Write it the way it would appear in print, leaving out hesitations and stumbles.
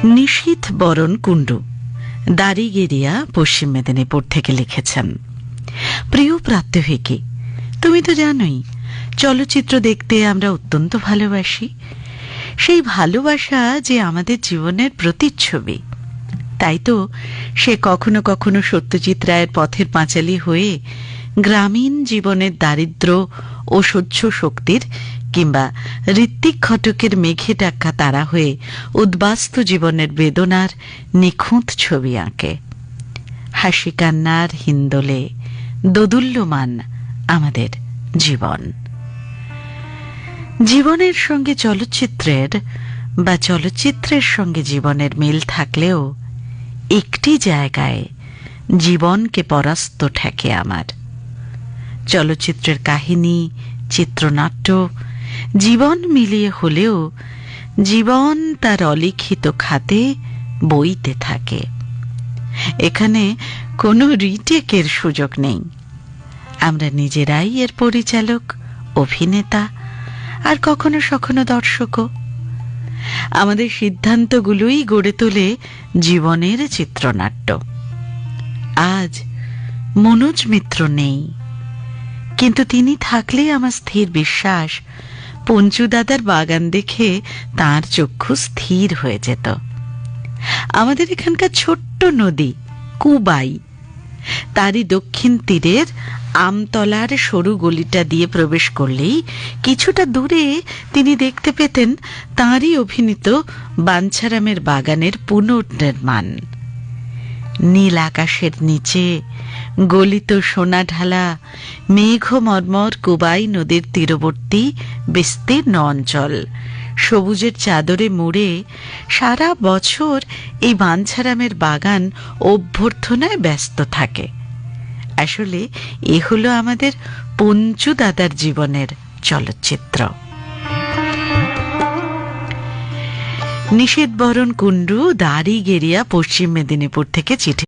নিশীথ বরণ কুণ্ডু, দাড়িগেরিয়া, পশ্চিম মেদিনীপুর থেকে লিখেছেন। প্রিয় প্রাত্যহিকী, তুমি তো জানোই চলচ্চিত্র দেখতে আমরা অত্যন্ত ভালোবাসি। সেই ভালোবাসা যে আমাদের জীবনের প্রতিচ্ছবি। তাই তো সে কখনো কখনো সত্যজিৎ রায়ের পথের পাঁচালী হয়ে গ্রামীণ জীবনের দারিদ্র ও সহ্য শক্তির, কিংবা ঋত্বিক ঘটকের মেঘে ডাকা তারা হয়ে উদ্বাস্তু জীবনের বেদনার নিখুঁত ছবি আঁকে। হাসি কান্নার হিন্দোলে দোদুল্যমান আমাদের জীবন। জীবনের সঙ্গে চলচ্চিত্রের বা চলচ্চিত্রের সঙ্গে জীবনের মিল থাকলেও একটি জায়গায় জীবনকে পরাস্ত ঠেকে আমার। চলচ্চিত্রের কাহিনী, চিত্রনাট্য জীবন মিলিয়ে হলেও জীবন তার অলিখিত খাতে বইতে থাকে। এখানে কোনো রিটেকের সুযোগ নেই। আমরা নিজেরাই এর পরিচালক, অভিনেতা আর কখনো সখনো দর্শকও। আমাদের সিদ্ধান্তগুলোই গড়ে তোলে জীবনের চিত্রনাট্য। আজ মনোজ মিত্র নেই, কিন্তু তিনি থাকলে আমার স্থির বিশ্বাস পঞ্চু দাদার বাগান দেখে তার চক্ষু স্থির হয়ে যেত। আমাদের এখানকার ছোট্ট নদী কুবাই, তারই দক্ষিণ তীরের আমতলার সরু গলিটা দিয়ে প্রবেশ করলেই কিছুটা দূরে তিনি দেখতে পেতেন তাঁরই অভিনীত বাঞ্ছারামের বাগানের পুনর্নির্মাণ। নীল আকাশের নিচে গলিত সোনা ঢালা মেঘ মর্মর কুবাই নদীর তীরবর্তী বিস্তীর্ণ অঞ্চল সবুজের চাদরে মুড়ে সারা বছর এই বাঞ্ছারামের বাগান অভ্যর্থনায় ব্যস্ত থাকে। আসলে এ হলো আমাদের পঞ্চু দাদার জীবনের চলচ্চিত্র। নিশীথ বরণ কুণ্ডু, দাড়িগেরিয়া, পশ্চিম মেদিনীপুর থেকে চিঠি